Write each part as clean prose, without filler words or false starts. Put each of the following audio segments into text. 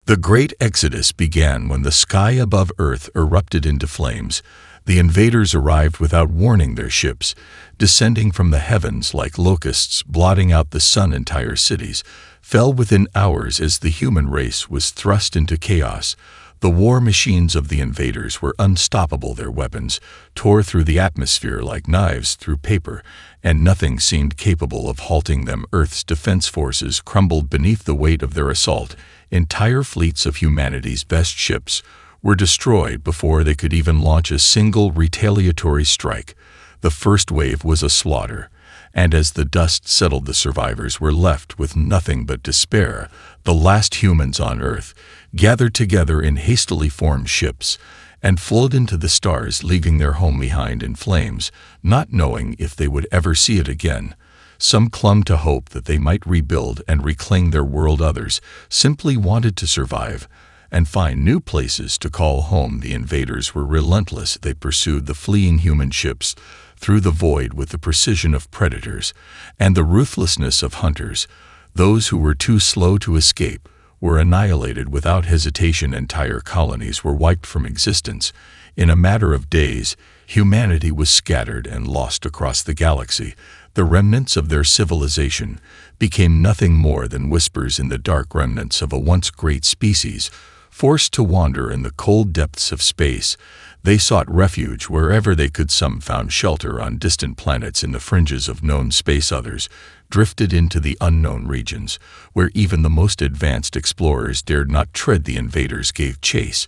The Great Exodus began when the sky above Earth erupted into flames. The invaders arrived without warning their ships, descending from the heavens like locusts, blotting out the sun. Entire cities fell within hours as the human race was thrust into chaos. The war machines of the invaders were unstoppable. Their weapons tore through the atmosphere like knives through paper, and nothing seemed capable of halting them. Earth's defense forces crumbled beneath the weight of their assault. Entire fleets of humanity's best ships were destroyed before they could even launch a single retaliatory strike. The first wave was a slaughter, and as the dust settled, the survivors were left with nothing but despair. The last humans on Earth gathered together in hastily formed ships and flowed into the stars, leaving their home behind in flames, not knowing if they would ever see it again. Some clung to hope that they might rebuild and reclaim their world. Others simply wanted to survive and find new places to call home. The invaders were relentless. They pursued the fleeing human ships through the void with the precision of predators and the ruthlessness of hunters. Those who were too slow to escape were annihilated without hesitation. Entire colonies were wiped from existence. In a matter of days, humanity was scattered and lost across the galaxy. The remnants of their civilization became nothing more than whispers in the dark, remnants of a once great species. Forced to wander in the cold depths of space, they sought refuge wherever they could. Some found shelter on distant planets in the fringes of known space. Others drifted into the unknown regions, where even the most advanced explorers dared not tread. The invaders gave chase,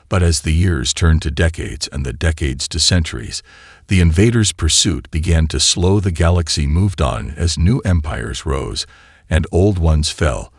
but as the years turned to decades and the decades to centuries, the invaders' pursuit began to slow. The galaxy moved on as new empires rose and old ones fell,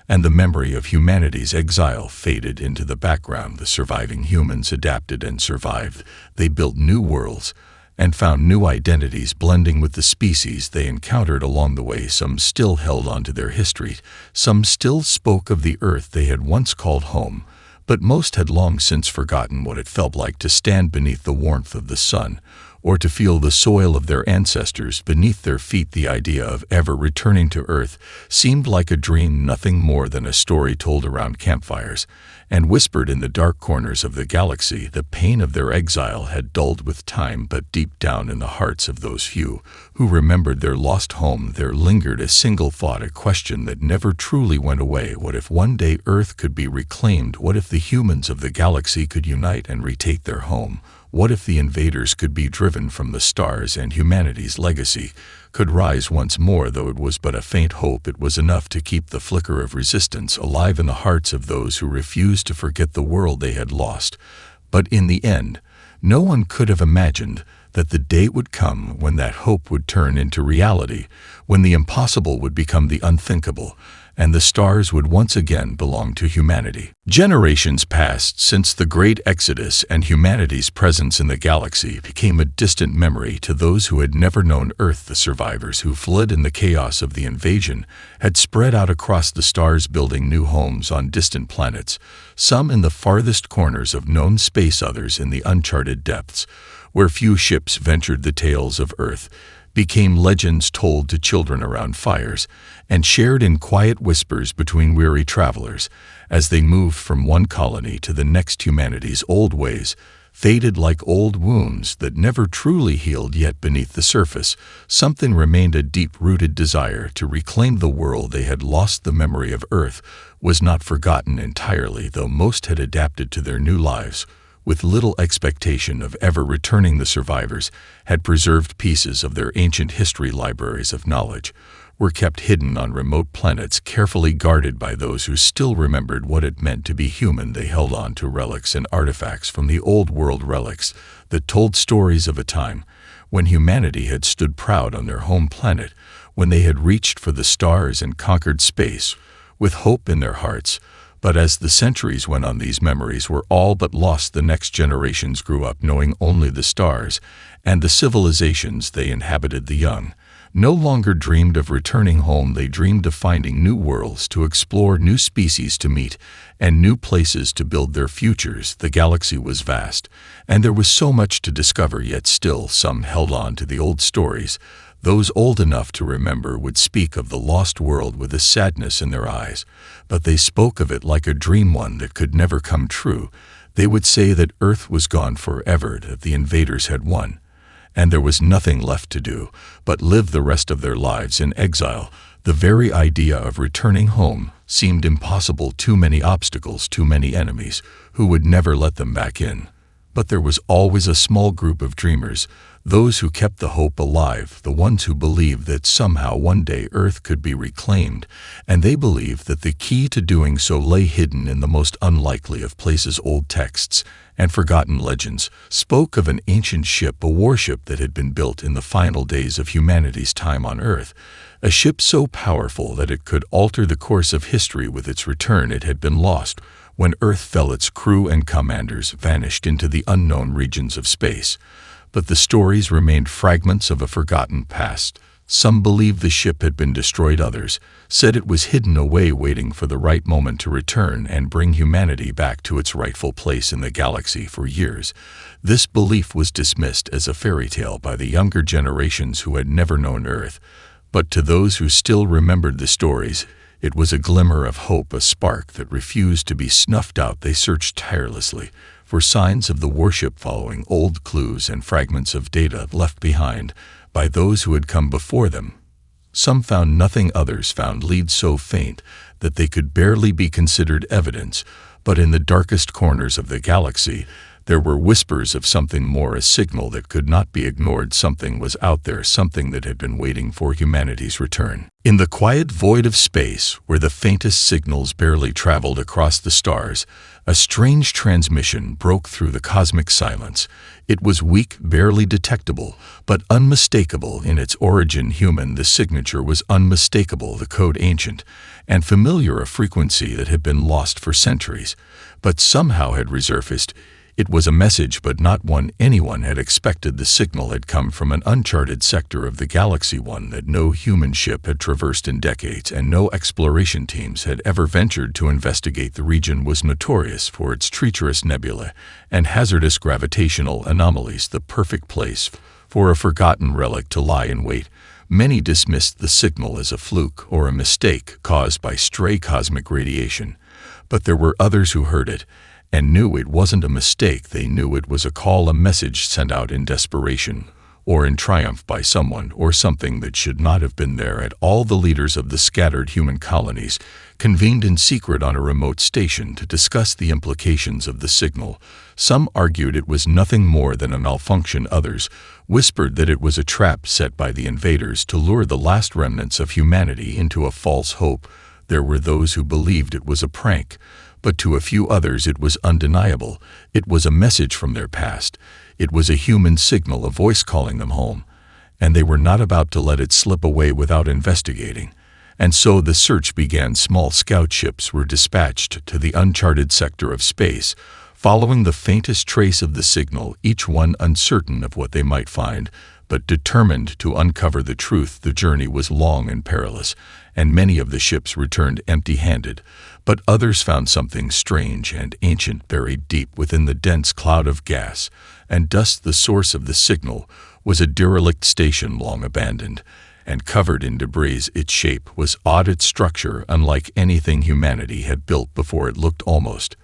and the memory of humanity's exile faded into the background. The surviving humans adapted and survived. They built new worlds and found new identities, blending with the species they encountered along the way. Some still held on to their history. Some still spoke of the Earth they had once called home, but most had long since forgotten what it felt like to stand beneath the warmth of the sun, or to feel the soil of their ancestors beneath their feet. The idea of ever returning to Earth seemed like a dream, nothing more than a story told around campfires and whispered in the dark corners of the galaxy. The pain of their exile had dulled with time, but deep down in the hearts of those few who remembered their lost home, there lingered a single thought, a question that never truly went away. What if one day Earth could be reclaimed? What if the humans of the galaxy could unite and retake their home? What if the invaders could be driven from the stars and humanity's legacy could rise once more? Though it was but a faint hope, it was enough to keep the flicker of resistance alive in the hearts of those who refused to forget the world they had lost. But in the end, no one could have imagined that the day would come when that hope would turn into reality, when the impossible would become the unthinkable, and the stars would once again belong to humanity. Generations passed since the Great Exodus, and humanity's presence in the galaxy became a distant memory to those who had never known Earth. The survivors who fled in the chaos of the invasion had spread out across the stars, building new homes on distant planets, some in the farthest corners of known space, others in the uncharted depths, where few ships ventured. The tales of Earth became legends told to children around fires and shared in quiet whispers between weary travelers as they moved from one colony to the next. Humanity's old ways faded like old wounds that never truly healed, yet beneath the surface something remained, a deep-rooted desire to reclaim the world they had lost. The memory of Earth was not forgotten entirely, though most had adapted to their new lives with little expectation of ever returning. The survivors had preserved pieces of their ancient history. Libraries of knowledge were kept hidden on remote planets, carefully guarded by those who still remembered what it meant to be human. They held on to relics and artifacts from the old world, relics that told stories of a time when humanity had stood proud on their home planet, when they had reached for the stars and conquered space with hope in their hearts. But as the centuries went on, these memories were all but lost. The next generations grew up knowing only the stars and the civilizations they inhabited. The young no longer dreamed of returning home. They dreamed of finding new worlds to explore, new species to meet, and new places to build their futures. The galaxy was vast, and there was so much to discover, yet still some held on to the old stories Those old enough to remember would speak of the lost world with a sadness in their eyes, but they spoke of it like a dream, one that could never come true. They would say that Earth was gone forever, that the invaders had won, and there was nothing left to do but live the rest of their lives in exile. The very idea of returning home seemed impossible. Too many obstacles, too many enemies who would never let them back in. But there was always a small group of dreamers, those who kept the hope alive, the ones who believed that somehow one day Earth could be reclaimed, and they believed that the key to doing so lay hidden in the most unlikely of places. Old texts and forgotten legends spoke of an ancient ship, a warship that had been built in the final days of humanity's time on Earth, a ship so powerful that it could alter the course of history with its return. It had been lost when Earth fell. Its crew and commanders vanished into the unknown regions of space. But the stories remained fragments of a forgotten past. Some believed the ship had been destroyed, others said it was hidden away, waiting for the right moment to return and bring humanity back to its rightful place in the galaxy. For years, this belief was dismissed as a fairy tale by the younger generations who had never known Earth. But to those who still remembered the stories, it was a glimmer of hope, a spark that refused to be snuffed out. They searched tirelessly for signs of the warship, following old clues and fragments of data left behind by those who had come before them. Some found nothing, others found leads so faint that they could barely be considered evidence. But in the darkest corners of the galaxy, there were whispers of something more, a signal that could not be ignored. Something was out there, something that had been waiting for humanity's return. In the quiet void of space, where the faintest signals barely traveled across the stars, a strange transmission broke through the cosmic silence. It was weak, barely detectable, but unmistakable in its origin. Human, the signature was unmistakable, the code ancient and familiar, a frequency that had been lost for centuries, but somehow had resurfaced. It was a message, but not one anyone had expected. The signal had come from an uncharted sector of the galaxy, one that no human ship had traversed in decades, and no exploration teams had ever ventured to investigate. The region was notorious for its treacherous nebulae and hazardous gravitational anomalies, the perfect place for a forgotten relic to lie in wait. Many dismissed the signal as a fluke or a mistake caused by stray cosmic radiation, but there were others who heard it and knew it wasn't a mistake. They knew it was a call, a message sent out in desperation or in triumph by someone or something that should not have been there at all. The leaders of the scattered human colonies convened in secret on a remote station to discuss the implications of the signal. Some argued it was nothing more than a malfunction. Others whispered that it was a trap set by the invaders to lure the last remnants of humanity into a false hope. There were those who believed it was a prank, but to a few others it was undeniable. It was a message from their past. It was a human signal, a voice calling them home, and they were not about to let it slip away without investigating. And so the search began. Small scout ships were dispatched to the uncharted sector of space, following the faintest trace of the signal, each one uncertain of what they might find, but determined to uncover the truth. The journey was long and perilous, and many of the ships returned empty-handed, but others found something strange and ancient buried deep within the dense cloud of gas and dust. The source of the signal was a derelict station, long abandoned and covered in debris. Its shape was odd, its structure unlike anything humanity had built before. It looked almost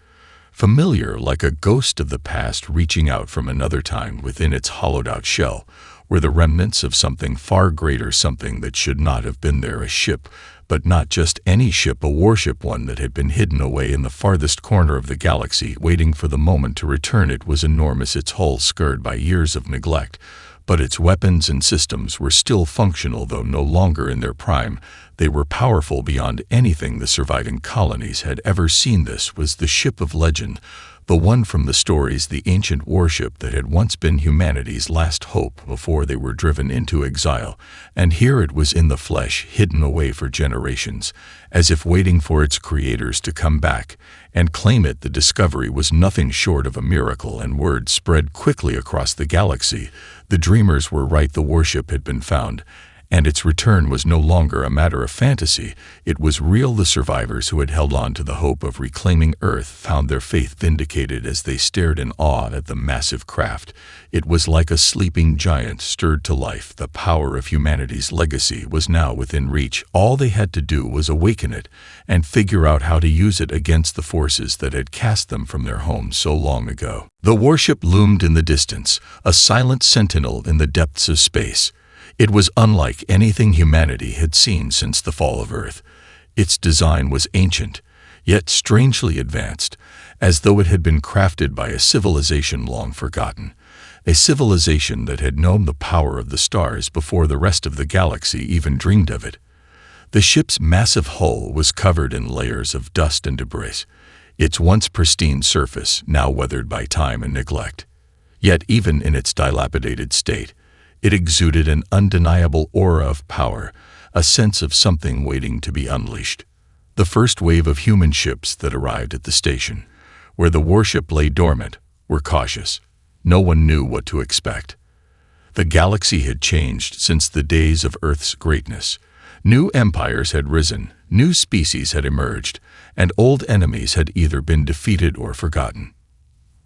familiar, like a ghost of the past reaching out from another time. Within its hollowed-out shell were the remnants of something far greater, something that should not have been there. A ship, but not just any ship, a warship, one that had been hidden away in the farthest corner of the galaxy, waiting for the moment to return. It was enormous, its hull scarred by years of neglect, but its weapons and systems were still functional, though no longer in their prime. They were powerful beyond anything the surviving colonies had ever seen. This was the ship of legend, the one from the stories, the ancient warship that had once been humanity's last hope before they were driven into exile. And here it was in the flesh, hidden away for generations, as if waiting for its creators to come back and claim it. The discovery was nothing short of a miracle, and word spread quickly across the galaxy. The dreamers were right. The warship had been found, And its return was no longer a matter of fantasy, it was real. The survivors who had held on to the hope of reclaiming Earth found their faith vindicated as they stared in awe at the massive craft. It was like a sleeping giant stirred to life. The power of humanity's legacy was now within reach. All they had to do was awaken it and figure out how to use it against the forces that had cast them from their homes so long ago. The warship loomed in the distance, a silent sentinel in the depths of space. It was unlike anything humanity had seen since the fall of Earth. Its design was ancient, yet strangely advanced, as though it had been crafted by a civilization long forgotten, a civilization that had known the power of the stars before the rest of the galaxy even dreamed of it. The ship's massive hull was covered in layers of dust and debris, its once pristine surface now weathered by time and neglect. Yet even in its dilapidated state, it exuded an undeniable aura of power, a sense of something waiting to be unleashed. The first wave of human ships that arrived at the station, where the warship lay dormant, were cautious. No one knew what to expect. The galaxy had changed since the days of Earth's greatness. New empires had risen, new species had emerged, and old enemies had either been defeated or forgotten.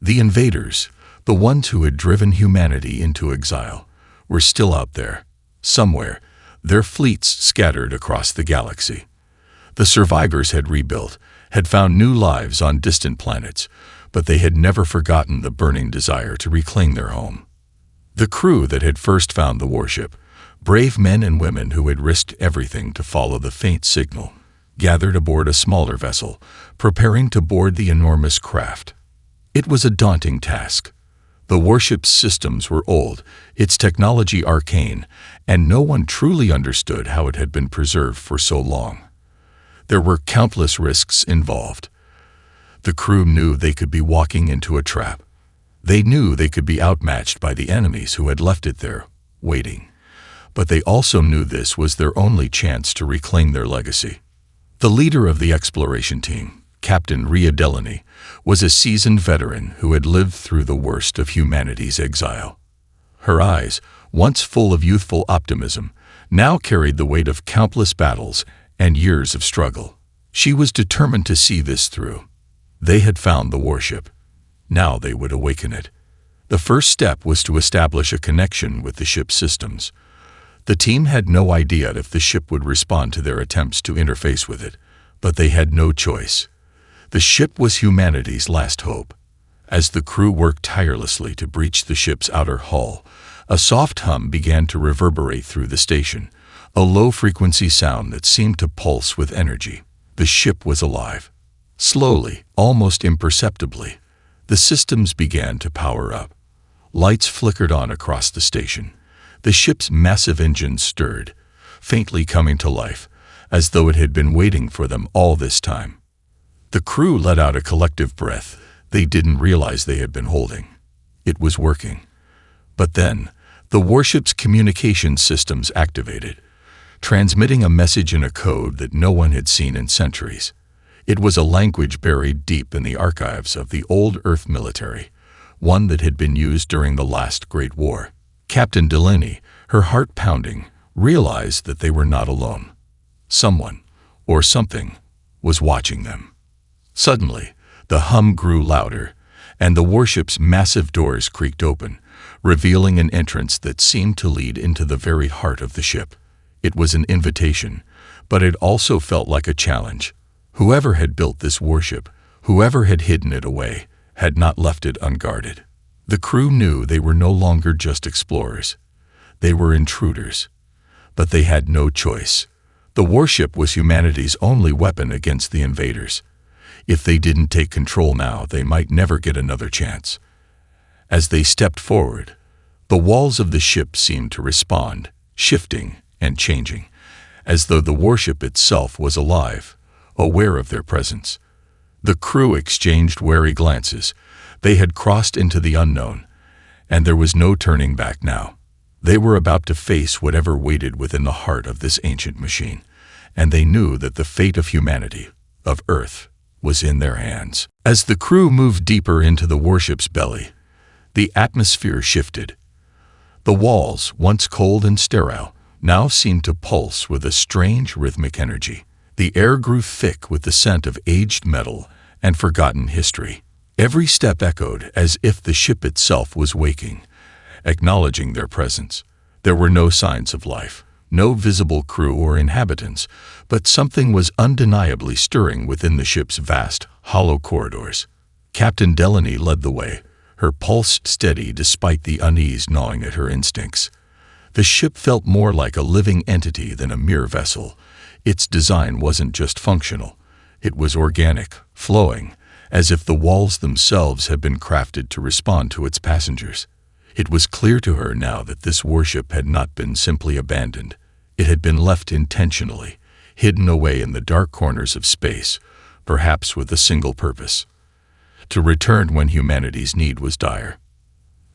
The invaders, the ones who had driven humanity into exile, were still out there, somewhere, their fleets scattered across the galaxy. The survivors had rebuilt, had found new lives on distant planets, but they had never forgotten the burning desire to reclaim their home. The crew that had first found the warship, brave men and women who had risked everything to follow the faint signal, gathered aboard a smaller vessel, preparing to board the enormous craft. It was a daunting task. The warship's systems were old, its technology arcane, and no one truly understood how it had been preserved for so long. There were countless risks involved. The crew knew they could be walking into a trap. They knew they could be outmatched by the enemies who had left it there, waiting. But they also knew this was their only chance to reclaim their legacy. The leader of the exploration team, Captain Rhea Delaney, was a seasoned veteran who had lived through the worst of humanity's exile. Her eyes, once full of youthful optimism, now carried the weight of countless battles and years of struggle. She was determined to see this through. They had found the warship. Now they would awaken it. The first step was to establish a connection with the ship's systems. The team had no idea if the ship would respond to their attempts to interface with it, but they had no choice. The ship was humanity's last hope. As the crew worked tirelessly to breach the ship's outer hull, a soft hum began to reverberate through the station, a low-frequency sound that seemed to pulse with energy. The ship was alive. Slowly, almost imperceptibly, the systems began to power up. Lights flickered on across the station. The ship's massive engines stirred, faintly coming to life, as though it had been waiting for them all this time. The crew let out a collective breath they didn't realize they had been holding. It was working. But then, the warship's communication systems activated, transmitting a message in a code that no one had seen in centuries. It was a language buried deep in the archives of the old Earth military, one that had been used during the last Great War. Captain Delaney, her heart pounding, realized that they were not alone. Someone, or something, was watching them. Suddenly, the hum grew louder, and the warship's massive doors creaked open, revealing an entrance that seemed to lead into the very heart of the ship. It was an invitation, but it also felt like a challenge. Whoever had built this warship, whoever had hidden it away, had not left it unguarded. The crew knew they were no longer just explorers. They were intruders. But they had no choice. The warship was humanity's only weapon against the invaders. If they didn't take control now, they might never get another chance. As they stepped forward, the walls of the ship seemed to respond, shifting and changing, as though the warship itself was alive, aware of their presence. The crew exchanged wary glances. They had crossed into the unknown, and there was no turning back now. They were about to face whatever waited within the heart of this ancient machine, and they knew that the fate of humanity, of Earth, was in their hands. As the crew moved deeper into the warship's belly, the atmosphere shifted. The walls, once cold and sterile, now seemed to pulse with a strange rhythmic energy. The air grew thick with the scent of aged metal and forgotten history. Every step echoed as if the ship itself was waking, acknowledging their presence. There were no signs of life, no visible crew or inhabitants, but something was undeniably stirring within the ship's vast, hollow corridors. Captain Delaney led the way, her pulse steady despite the unease gnawing at her instincts. The ship felt more like a living entity than a mere vessel. Its design wasn't just functional. It was organic, flowing, as if the walls themselves had been crafted to respond to its passengers. It was clear to her now that this warship had not been simply abandoned. It had been left intentionally, hidden away in the dark corners of space, perhaps with a single purpose: to return when humanity's need was dire.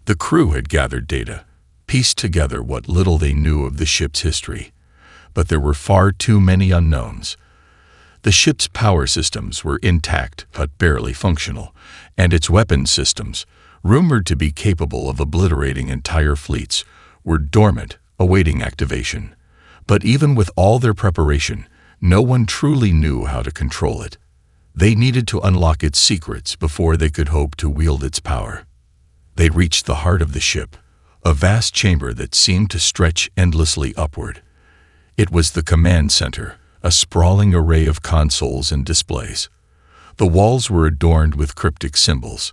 The crew had gathered data, pieced together what little they knew of the ship's history, but there were far too many unknowns. The ship's power systems were intact but barely functional, and its weapons systems, rumored to be capable of obliterating entire fleets, were dormant, awaiting activation. But even with all their preparation, no one truly knew how to control it. They needed to unlock its secrets before they could hope to wield its power. They reached the heart of the ship, a vast chamber that seemed to stretch endlessly upward. It was the command center, a sprawling array of consoles and displays. The walls were adorned with cryptic symbols,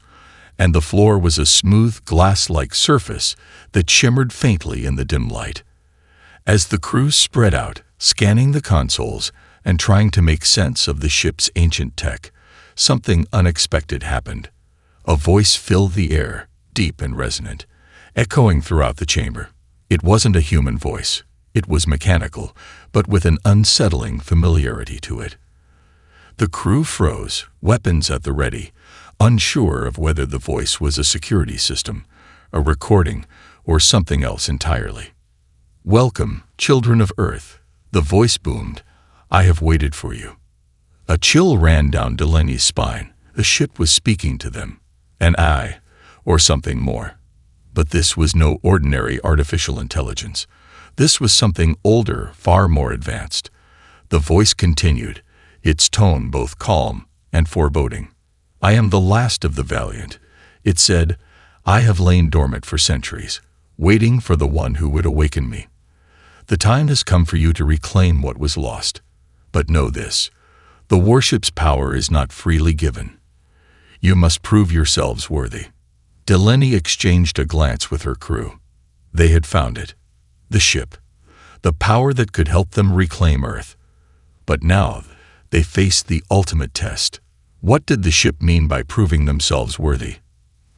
and the floor was a smooth, glass-like surface that shimmered faintly in the dim light. As the crew spread out, scanning the consoles and trying to make sense of the ship's ancient tech, something unexpected happened. A voice filled the air, deep and resonant, echoing throughout the chamber. It wasn't a human voice. It was mechanical, but with an unsettling familiarity to it. The crew froze, weapons at the ready, unsure of whether the voice was a security system, a recording, or something else entirely. "Welcome, children of Earth," the voice boomed. "I have waited for you." A chill ran down Delaney's spine. The ship was speaking to them. An I, or something more. But this was no ordinary artificial intelligence. This was something older, far more advanced. The voice continued, its tone both calm and foreboding. "I am the last of the valiant," it said. "I have lain dormant for centuries, waiting for the one who would awaken me. The time has come for you to reclaim what was lost. But know this: the warship's power is not freely given. You must prove yourselves worthy." Delaney exchanged a glance with her crew. They had found it. The ship. The power that could help them reclaim Earth. But now they faced the ultimate test. What did the ship mean by proving themselves worthy?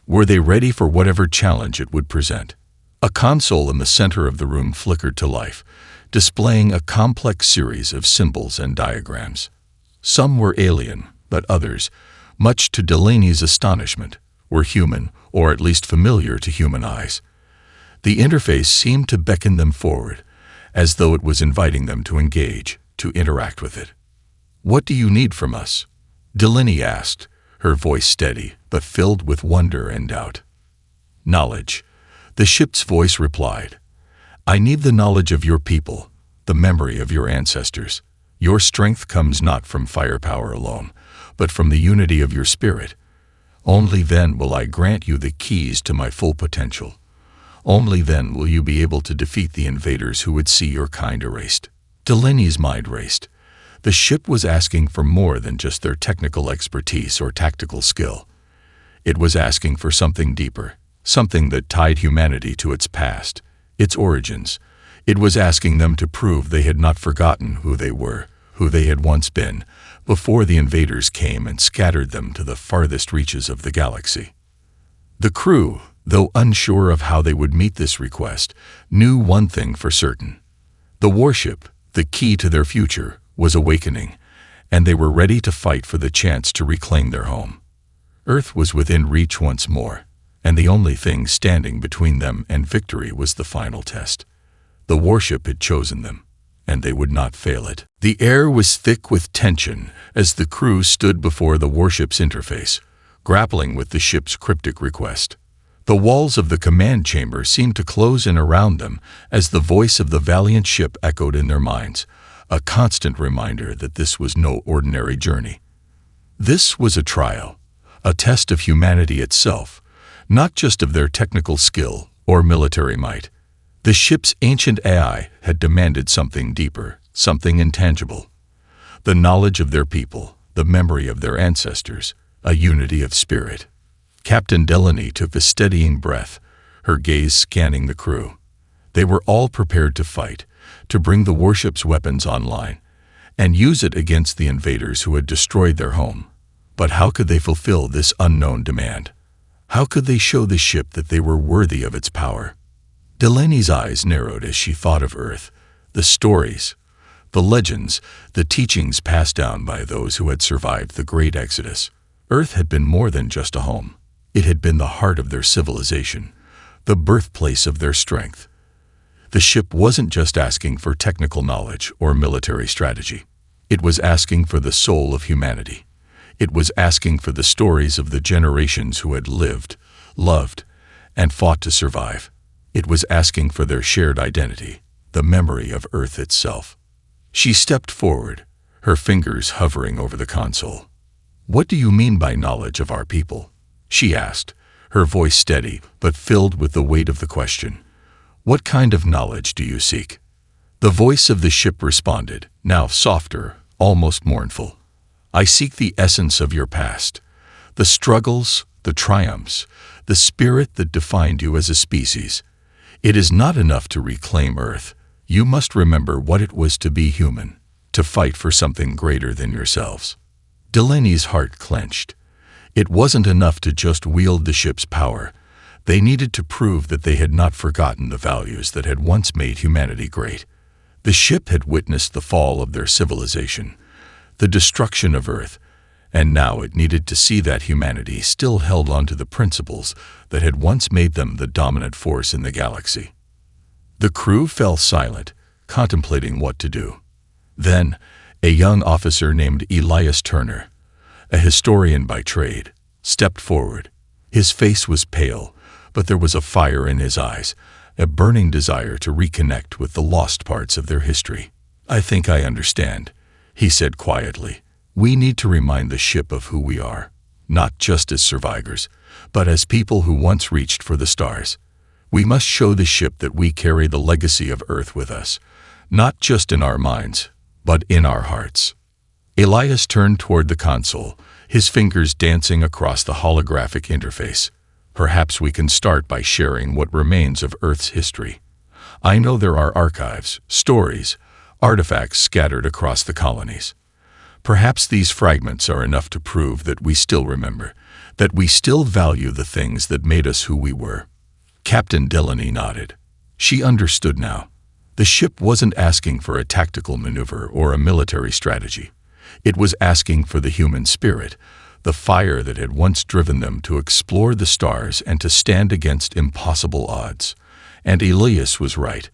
Were they ready for whatever challenge it would present? A console in the center of the room flickered to life, displaying a complex series of symbols and diagrams. Some were alien, but others, much to Delaney's astonishment, were human, or at least familiar to human eyes. The interface seemed to beckon them forward, as though it was inviting them to engage, to interact with it. "What do you need from us?" Delaney asked, her voice steady, but filled with wonder and doubt. "Knowledge," the ship's voice replied. "I need the knowledge of your people, the memory of your ancestors. Your strength comes not from firepower alone, but from the unity of your spirit. Only then will I grant you the keys to my full potential. Only then will you be able to defeat the invaders who would see your kind erased." Delaney's mind raced. The ship was asking for more than just their technical expertise or tactical skill. It was asking for something deeper, something that tied humanity to its past, its origins. It was asking them to prove they had not forgotten who they were, who they had once been, before the invaders came and scattered them to the farthest reaches of the galaxy. The crew, though unsure of how they would meet this request, knew one thing for certain. The warship, the key to their future, was awakening, and they were ready to fight for the chance to reclaim their home. Earth was within reach once more, and the only thing standing between them and victory was the final test. The warship had chosen them, and they would not fail it. The air was thick with tension as the crew stood before the warship's interface, grappling with the ship's cryptic request. The walls of the command chamber seemed to close in around them as the voice of the valiant ship echoed in their minds, a constant reminder that this was no ordinary journey. This was a trial, a test of humanity itself, not just of their technical skill or military might. The ship's ancient AI had demanded something deeper, something intangible. The knowledge of their people, the memory of their ancestors, a unity of spirit. Captain Delaney took a steadying breath, her gaze scanning the crew. They were all prepared to fight, to bring the warship's weapons online, and use it against the invaders who had destroyed their home. But how could they fulfill this unknown demand? How could they show the ship that they were worthy of its power? Delaney's eyes narrowed as she thought of Earth, the stories, the legends, the teachings passed down by those who had survived the Great Exodus. Earth had been more than just a home. It had been the heart of their civilization, the birthplace of their strength. The ship wasn't just asking for technical knowledge or military strategy. It was asking for the soul of humanity. It was asking for the stories of the generations who had lived, loved, and fought to survive. It was asking for their shared identity, the memory of Earth itself. She stepped forward, her fingers hovering over the console. "What do you mean by knowledge of our people?" she asked, her voice steady but filled with the weight of the question. "What kind of knowledge do you seek?" The voice of the ship responded, now softer, almost mournful. "I seek the essence of your past, the struggles, the triumphs, the spirit that defined you as a species. It is not enough to reclaim Earth. You must remember what it was to be human, to fight for something greater than yourselves." Delaney's heart clenched. It wasn't enough to just wield the ship's power. They needed to prove that they had not forgotten the values that had once made humanity great. The ship had witnessed the fall of their civilization, the destruction of Earth, and now it needed to see that humanity still held on to the principles that had once made them the dominant force in the galaxy. The crew fell silent, contemplating what to do. Then, a young officer named Elias Turner, a historian by trade, stepped forward. His face was pale, but there was a fire in his eyes, a burning desire to reconnect with the lost parts of their history. "I think I understand," he said quietly. "We need to remind the ship of who we are, not just as survivors, but as people who once reached for the stars. We must show the ship that we carry the legacy of Earth with us, not just in our minds, but in our hearts." Elias turned toward the console, his fingers dancing across the holographic interface. "Perhaps we can start by sharing what remains of Earth's history. I know there are archives, stories, artifacts scattered across the colonies. Perhaps these fragments are enough to prove that we still remember, that we still value the things that made us who we were." Captain Delaney nodded. She understood now. The ship wasn't asking for a tactical maneuver or a military strategy. It was asking for the human spirit, the fire that had once driven them to explore the stars and to stand against impossible odds. And Elias was right.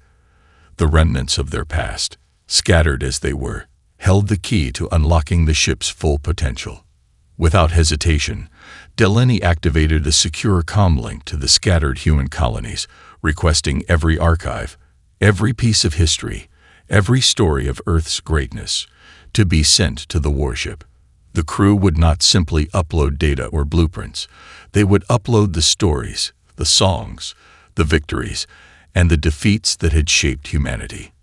The remnants of their past, scattered as they were, held the key to unlocking the ship's full potential. Without hesitation, Delaney activated a secure comm link to the scattered human colonies, requesting every archive, every piece of history, every story of Earth's greatness, to be sent to the warship. The crew would not simply upload data or blueprints. They would upload the stories, the songs, the victories, and the defeats that had shaped humanity.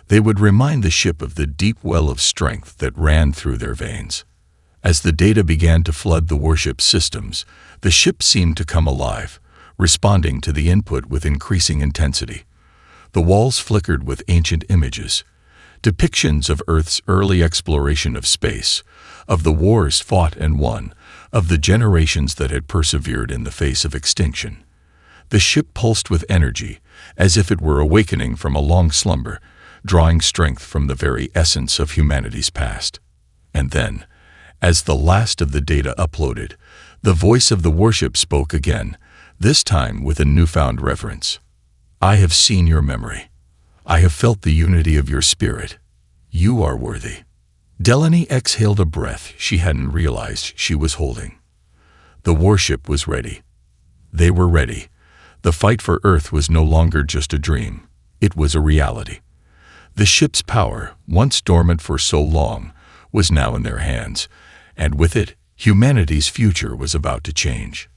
They would remind the ship of the deep well of strength that ran through their veins. As the data began to flood the warship's systems, the ship seemed to come alive, responding to the input with increasing intensity. The walls flickered with ancient images, depictions of Earth's early exploration of space, of the wars fought and won, of the generations that had persevered in the face of extinction. The ship pulsed with energy, as if it were awakening from a long slumber, drawing strength from the very essence of humanity's past. And then, as the last of the data uploaded, the voice of the warship spoke again, this time with a newfound reverence. "I have seen your memory. I have felt the unity of your spirit. You are worthy." Delaney exhaled a breath she hadn't realized she was holding. The warship was ready. They were ready. The fight for Earth was no longer just a dream. It was a reality. The ship's power, once dormant for so long, was now in their hands, and with it, humanity's future was about to change.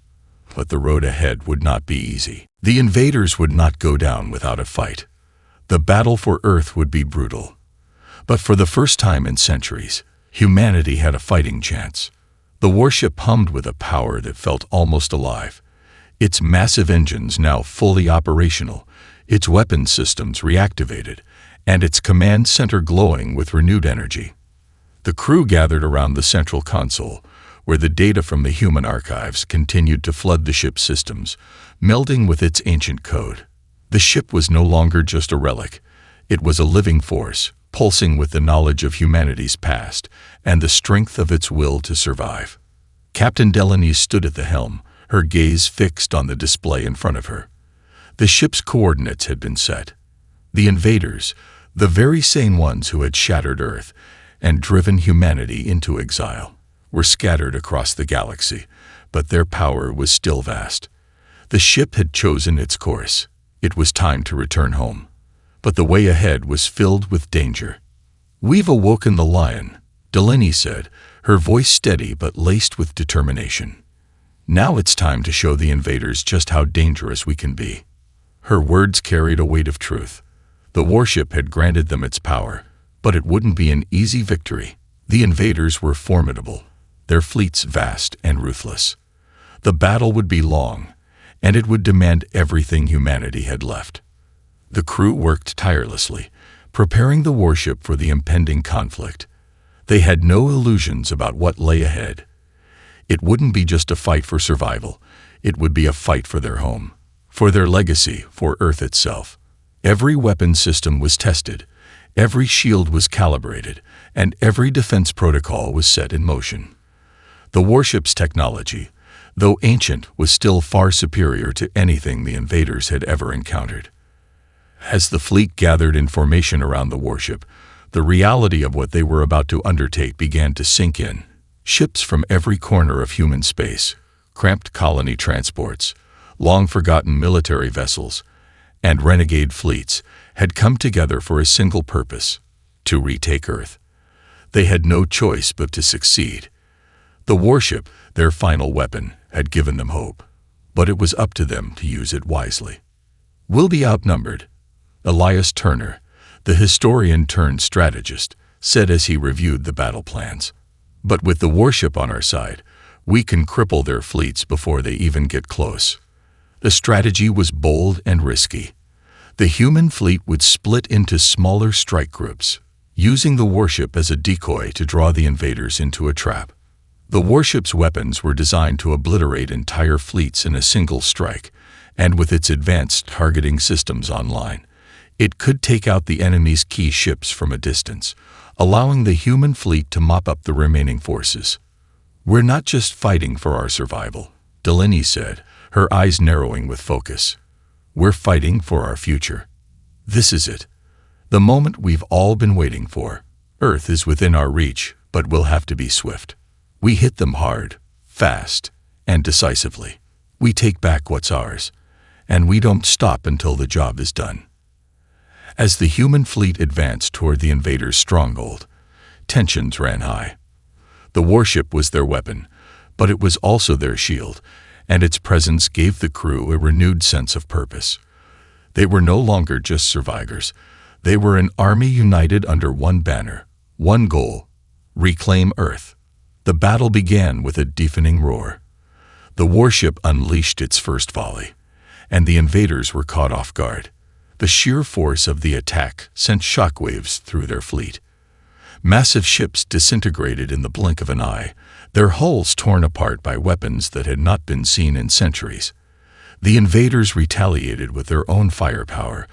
But the road ahead would not be easy. The invaders would not go down without a fight. The battle for Earth would be brutal. But for the first time in centuries, humanity had a fighting chance. The warship hummed with a power that felt almost alive. Its massive engines now fully operational, its weapons systems reactivated, and its command center glowing with renewed energy. The crew gathered around the central console, where the data from the human archives continued to flood the ship's systems, melding with its ancient code. The ship was no longer just a relic. It was a living force, pulsing with the knowledge of humanity's past and the strength of its will to survive. Captain Delaney stood at the helm, her gaze fixed on the display in front of her. The ship's coordinates had been set. The invaders, the very same ones who had shattered Earth and driven humanity into exile, were scattered across the galaxy, but their power was still vast. The ship had chosen its course. It was time to return home. But the way ahead was filled with danger. "We've awoken the lion," Delaney said, her voice steady but laced with determination. "Now it's time to show the invaders just how dangerous we can be." Her words carried a weight of truth. The warship had granted them its power, but it wouldn't be an easy victory. The invaders were formidable, their fleets vast and ruthless. The battle would be long, and it would demand everything humanity had left. The crew worked tirelessly, preparing the warship for the impending conflict. They had no illusions about what lay ahead. It wouldn't be just a fight for survival. It would be a fight for their home, for their legacy, for Earth itself. Every weapon system was tested, every shield was calibrated, and every defense protocol was set in motion. The warship's technology, though ancient, was still far superior to anything the invaders had ever encountered. As the fleet gathered in formation around the warship, the reality of what they were about to undertake began to sink in. Ships from every corner of human space, cramped colony transports, long-forgotten military vessels, and renegade fleets had come together for a single purpose: to retake Earth. They had no choice but to succeed. The warship, their final weapon, had given them hope, but it was up to them to use it wisely. "We'll be outnumbered," Elias Turner, the historian-turned-strategist, said as he reviewed the battle plans. "But with the warship on our side, we can cripple their fleets before they even get close." The strategy was bold and risky. The human fleet would split into smaller strike groups, using the warship as a decoy to draw the invaders into a trap. The warship's weapons were designed to obliterate entire fleets in a single strike, and with its advanced targeting systems online, it could take out the enemy's key ships from a distance, allowing the human fleet to mop up the remaining forces. "We're not just fighting for our survival," Delaney said, her eyes narrowing with focus. "We're fighting for our future. This is it. The moment we've all been waiting for. Earth is within our reach, but we'll have to be swift. We hit them hard, fast, and decisively. We take back what's ours, and we don't stop until the job is done." As the human fleet advanced toward the invaders' stronghold, tensions ran high. The warship was their weapon, but it was also their shield, and its presence gave the crew a renewed sense of purpose. They were no longer just survivors. They were an army united under one banner, one goal: reclaim Earth. The battle began with a deafening roar. The warship unleashed its first volley, and the invaders were caught off guard. The sheer force of the attack sent shockwaves through their fleet. Massive ships disintegrated in the blink of an eye, their hulls torn apart by weapons that had not been seen in centuries. The invaders retaliated with their own firepower,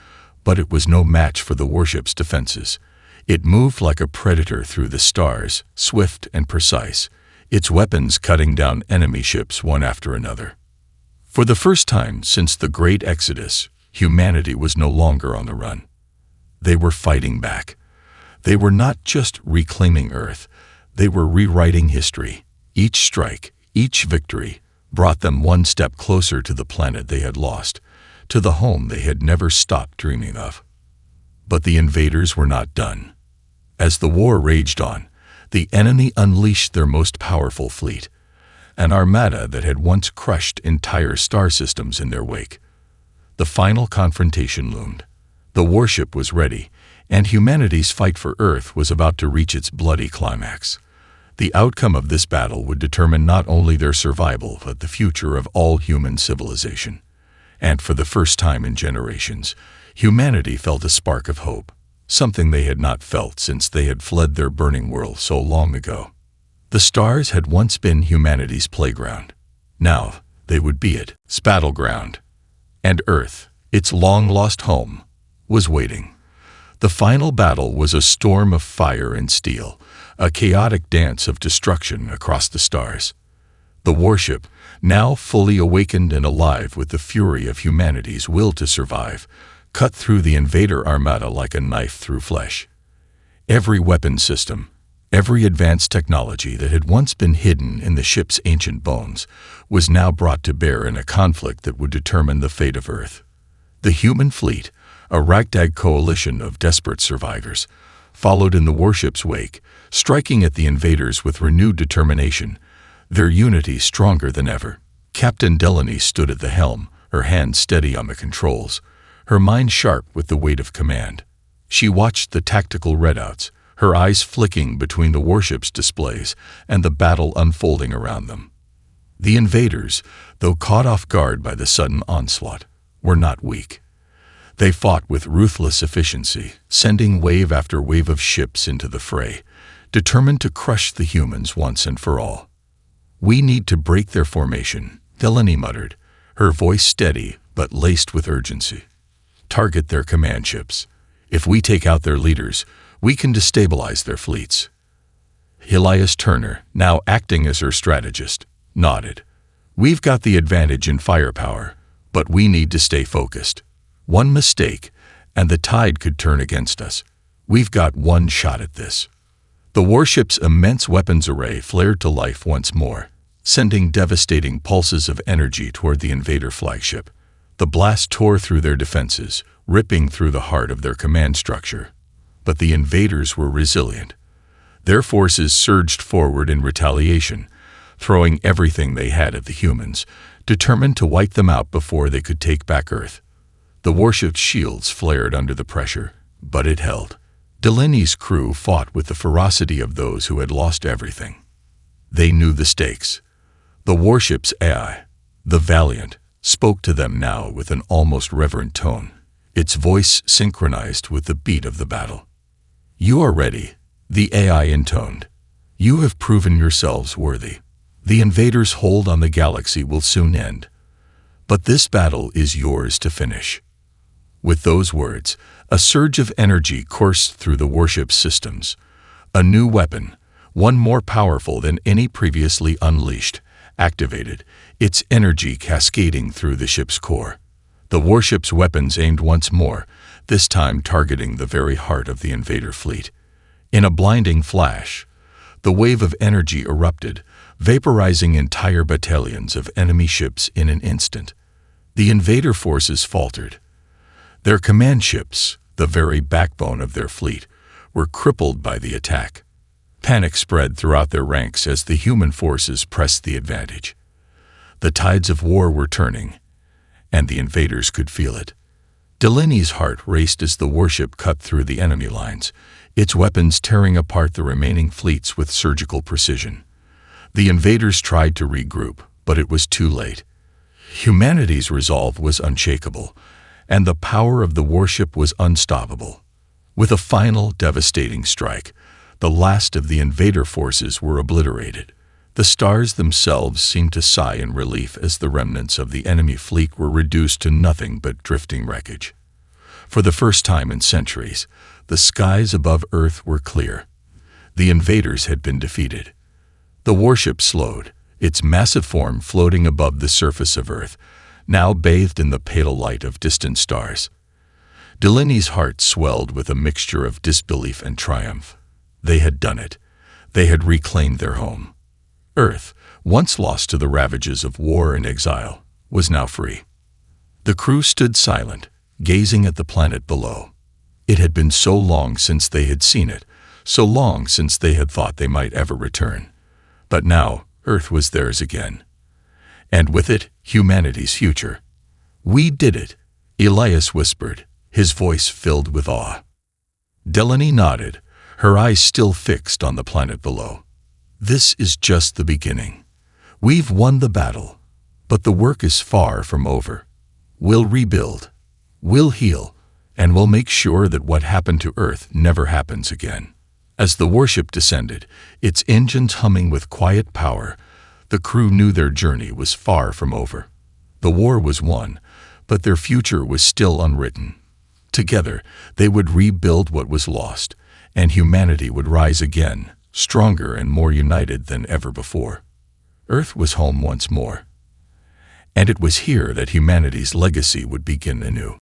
but it was no match for the warship's defenses. It moved like a predator through the stars, swift and precise, its weapons cutting down enemy ships one after another. For the first time since the Great Exodus, humanity was no longer on the run. They were fighting back. They were not just reclaiming Earth, they were rewriting history. Each strike, each victory, brought them one step closer to the planet they had lost, to the home they had never stopped dreaming of. But the invaders were not done. As the war raged on, the enemy unleashed their most powerful fleet, an armada that had once crushed entire star systems in their wake. The final confrontation loomed. The warship was ready, and humanity's fight for Earth was about to reach its bloody climax. The outcome of this battle would determine not only their survival, but the future of all human civilization. And for the first time in generations, humanity felt a spark of hope, something they had not felt since they had fled their burning world so long ago. The stars had once been humanity's playground. Now they would be its battleground. And Earth, its long-lost home, was waiting. The final battle was a storm of fire and steel, a chaotic dance of destruction across the stars. The warship, now fully awakened and alive with the fury of humanity's will to survive, cut through the invader armada like a knife through flesh. Every weapon system, every advanced technology that had once been hidden in the ship's ancient bones was now brought to bear in a conflict that would determine the fate of Earth. The human fleet, a ragtag coalition of desperate survivors, followed in the warship's wake, striking at the invaders with renewed determination, their unity stronger than ever. Captain Delaney stood at the helm, her hand steady on the controls, her mind sharp with the weight of command. She watched the tactical readouts, her eyes flicking between the warship's displays and the battle unfolding around them. The invaders, though caught off guard by the sudden onslaught, were not weak. They fought with ruthless efficiency, sending wave after wave of ships into the fray, determined to crush the humans once and for all. "We need to break their formation," Delaney muttered, her voice steady but laced with urgency. "Target their command ships. If we take out their leaders, we can destabilize their fleets." Elias Turner, now acting as her strategist, nodded. "We've got the advantage in firepower, but we need to stay focused. One mistake, and the tide could turn against us. We've got one shot at this." The warship's immense weapons array flared to life once more, sending devastating pulses of energy toward the invader flagship. The blast tore through their defenses, ripping through the heart of their command structure. But the invaders were resilient. Their forces surged forward in retaliation, throwing everything they had at the humans, determined to wipe them out before they could take back Earth. The warship's shields flared under the pressure, but it held. Delaney's crew fought with the ferocity of those who had lost everything. They knew the stakes. The warship's AI, the Valiant, spoke to them now with an almost reverent tone, its voice synchronized with the beat of the battle. "You are ready," the AI intoned. "You have proven yourselves worthy. The invaders' hold on the galaxy will soon end. But this battle is yours to finish." With those words, a surge of energy coursed through the warship's systems. A new weapon, one more powerful than any previously unleashed, activated, its energy cascading through the ship's core. The warship's weapons aimed once more, this time targeting the very heart of the invader fleet. In a blinding flash, the wave of energy erupted, vaporizing entire battalions of enemy ships in an instant. The invader forces faltered. Their command ships, the very backbone of their fleet, were crippled by the attack. Panic spread throughout their ranks as the human forces pressed the advantage. The tides of war were turning, and the invaders could feel it. Delaney's heart raced as the warship cut through the enemy lines, its weapons tearing apart the remaining fleets with surgical precision. The invaders tried to regroup, but it was too late. Humanity's resolve was unshakable, and the power of the warship was unstoppable. With a final devastating strike, the last of the invader forces were obliterated. The stars themselves seemed to sigh in relief as the remnants of the enemy fleet were reduced to nothing but drifting wreckage. For the first time in centuries, the skies above Earth were clear. The invaders had been defeated. The warship slowed, its massive form floating above the surface of Earth, now bathed in the pale light of distant stars. Delaney's heart swelled with a mixture of disbelief and triumph. They had done it. They had reclaimed their home. Earth, once lost to the ravages of war and exile, was now free. The crew stood silent, gazing at the planet below. It had been so long since they had seen it, so long since they had thought they might ever return. But now, Earth was theirs again. And with it, humanity's future. "We did it," Elias whispered, his voice filled with awe. Delaney nodded, her eyes still fixed on the planet below. "This is just the beginning. We've won the battle, but the work is far from over. We'll rebuild, we'll heal, and we'll make sure that what happened to Earth never happens again." As the warship descended, its engines humming with quiet power, the crew knew their journey was far from over. The war was won, but their future was still unwritten. Together, they would rebuild what was lost, and humanity would rise again, stronger and more united than ever before. Earth was home once more. And it was here that humanity's legacy would begin anew.